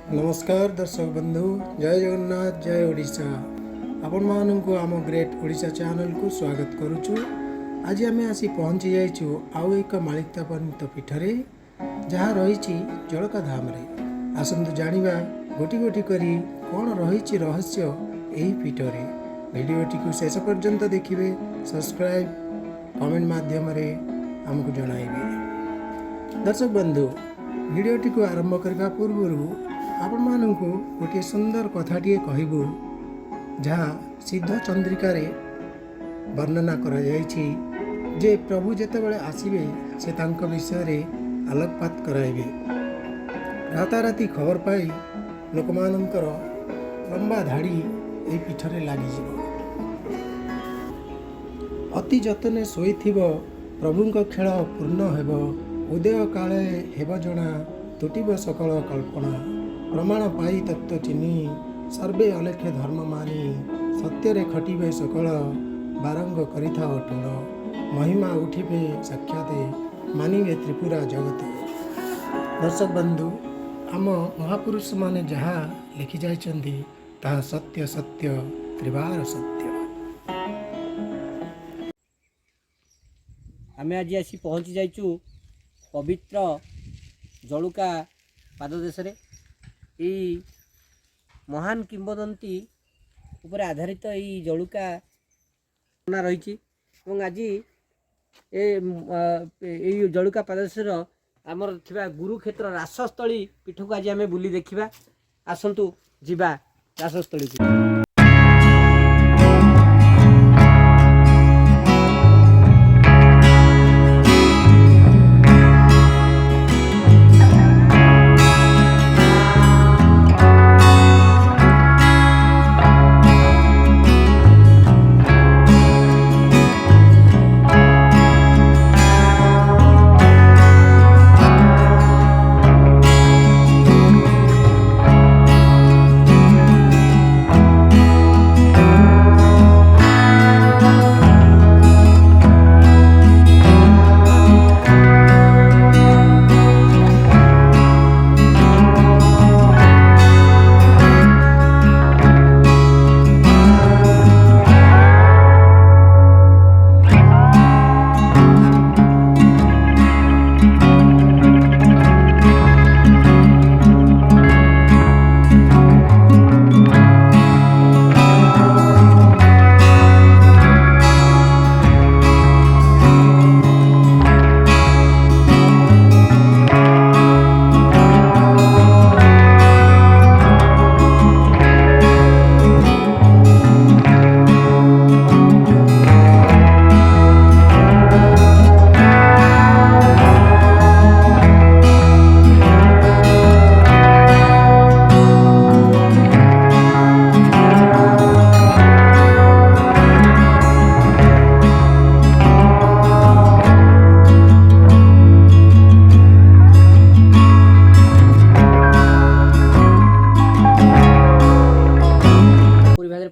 नमस्कार दर्शक बंधु जय जगन्नाथ जय ओडिशा आपण मानक आम ग्रेट ओडिशा चैनल को स्वागत करुचु। आज आम आसी पहुँची जाइछु आउ एक मालिकतान्वित पीठरे जहाँ रही जड़का धाम रे। आसंतु जानिबा गोटी गोटी करी कौन रही रहस्य यही पीठरे। भिडियोटी को शेष पर्यंत देखिए, सब्सक्राइब कमेंट माध्यम रे हमको जणाइबे। दर्शक बंधु भिडियोटी को आरंभ करने पूर्व आपण मानू गोटे सुंदर कथाटे कहबू जहाँ सिद्ध चंद्रिकार वर्णना करा जायछि जे प्रभु जेतेबेले आसिबे से तांको विषय रे आलोकपात कराइबे। राताराति खबर पाई लोक मानकर लंबा धाड़ी ए पीठरे लागिजिबो। अति जतने शोइथिब प्रभुंक खेल पूर्ण हेब। उदय काले हेब जना तुटिब सकल कल्पना। प्रमाण पाई तत्व चिन्ही सर्वे अलेखे धर्म मानी। सत्य खटिबे सकल बारंग करिथा अटूल। महिमा उठिबे साक्षाते मानिबे त्रिपुरा जगते। दर्शक बंधु आम महापुरुष माने जहाँ लिखि जाइछन्ति ताहा सत्य सत्य त्रिवार सत्य। आमे आज आसी पहुँची जाइचु पवित्र जलुका पाददेश रे। यही महान किंवदंती उपर आधारित यही जलुका रही। आज ये जलुका पाददेशर आमर थिबा गुरुक्षेत्र रासस्थली पीठ को आज आम बुली देखा। आसतु जीवा रासस्थली को।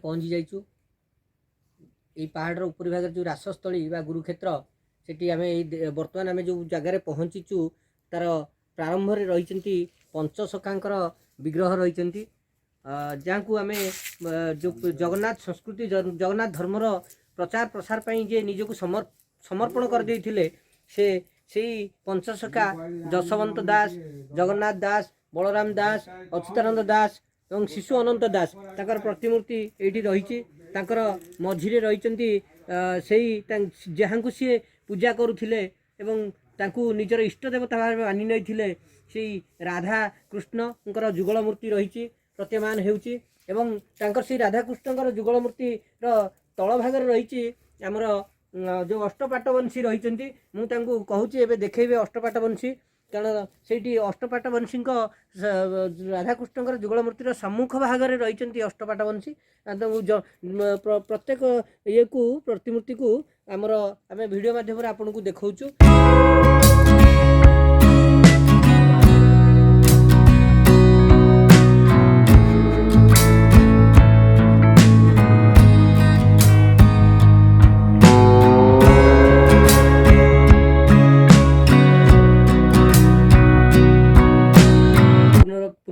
पहुँची जाइचु ये पहाड़ ऊपर भाग जो रासस्थली बा गुरुक्षेत्र सेठी आमे वर्तमान आमे जो जगार पहुँचीचु तार प्रारंभ में रही पंचसखांकर विग्रह रही। जहाँ को आमे जो जगन्नाथ संस्कृति जगन्नाथ धर्मर प्रचार प्रसार पाई जे निजको समर्पण कर देइथिले से पंचसखा जशवंत दास, जगन्नाथ दास, बलराम दास, अच्युतानंद दास और शिशु अनंत दास ताकर प्रतिमूर्ति एठी रही। ताकर मझिरे रहिचंती जहाँ को सी पूजा करुथिले एवं तांकु निजर इष्ट देवता भाव मानि नैथिले से राधा कृष्णकर जुगल मूर्ति रही प्रत्यमान हेउची। एवं तांकर से राधा कृष्णकर जुगल मूर्ति तल भाग रही आमर जो अष्टपाटवंशी रही। मु तांकु कहूची एबे देखेबे अष्टपाटवंशी कारण से अष्टपाटवंशी राधाकृष्णकर जुगल मूर्तिर सम्मुख भाग में रही अष्टपाटवंशी। प्रत्येक ये को प्रतिमूर्ति को आमर आम वीडियो माध्यम आपन को देखौचु।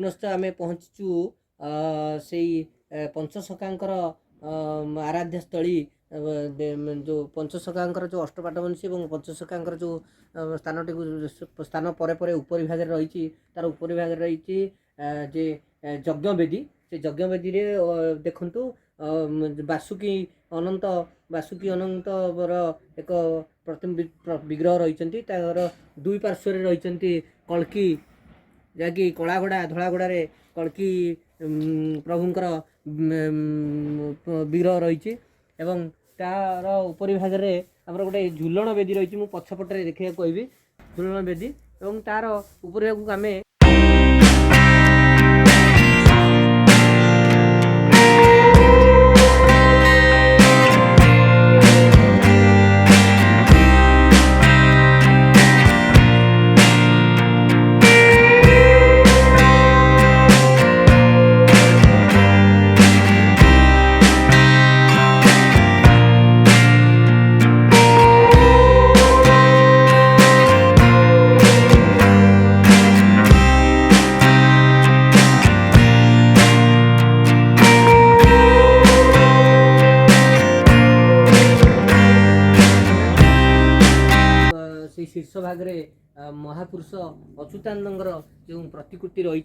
पुनश्च आम पहुँचीचु से पंचसखांकर आराध्यस्थली जो पंचसखांकर जो अष्टपाटवंशी और पंचसखांकर जो स्थान पर उपरी भाग रही तार उपरी भाग रही जे यज्ञवेदी से यज्ञवेदी देखु बासुकी अनंत एक प्रतिमा विग्रह रही दुई पार्श्व रही कल्की जहाँकि कला घोड़ा धला घोड़े कल्की प्रभुंकर विग्रह रही एवं तार उपरी भाग में आमर गोटे झुलन बेदी रही मु पछपटे देखा कहबी झुलन बेदी एवं तार उपरी भाग आम से शीर्ष भाग में महापुरुष अच्युतानंदर जो प्रतिकृति रही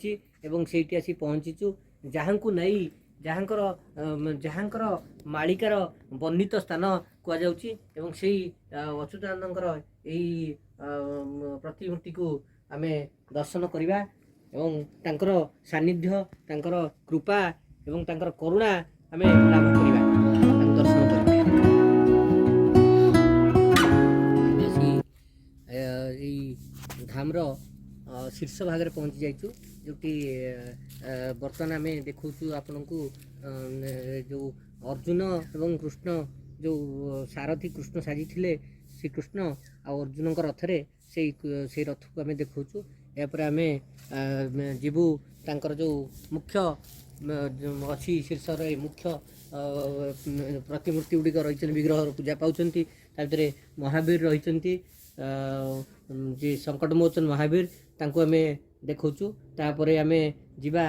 से आसी पहुँचीचु जहाँ को नहीं जहाँकर मालिकार वर्णित स्थान कहुँ से अच्युतानंदर यही प्रतिमूर्ति को आम दर्शन करवा एवं तांकर सानिध्य तांकर कृपा एवं तांकर करुणा आम लाभ करवा दर्शन करवा धामर शीर्ष भाग में पहुँची जाइचु जो कि बर्तमान आम देखु आपण को जो अर्जुन एवं कृष्ण जो सारथी कृष्ण साजी थे श्री कृष्ण आ अर्जुन रथ से रथ को आम देखु यापर आम जीवु तांकर जो मुख्य अच्छी शीर्ष मुख्य प्रतिमूर्ति गुड़िक रही विग्रह पूजा पाँच भितर महावीर रही जे संकटमोचन महावीर तांको आम देखुचु तापर आम जीवा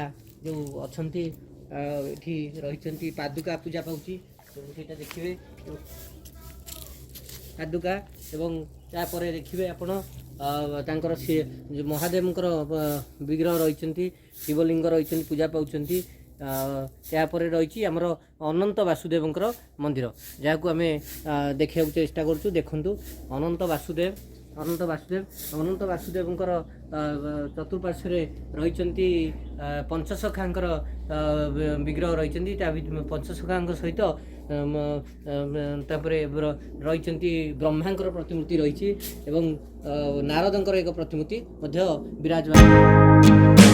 जो अच्छी रही पादुका पूजा पाऊँची ସେଇଟା ଦେଖିବେ पादुका एवं तापर देखिए आपण तांकर महादेवंकर विग्रह रही शिवलिंग रही पूजा पाँच यापर रही आमर अनंत वासुदेवंकर मंदिर जहाँ को आम देखा चेष्टा करूँ देखु अनंत वासुदेवंकर चतुर्पार्श्व रही पंचसखांकर विग्रह रही पंचसखा सहित रही ब्रह्मांकर प्रतिमूर्ति रही नारदंकर एक प्रतिमूर्ति विराजमान।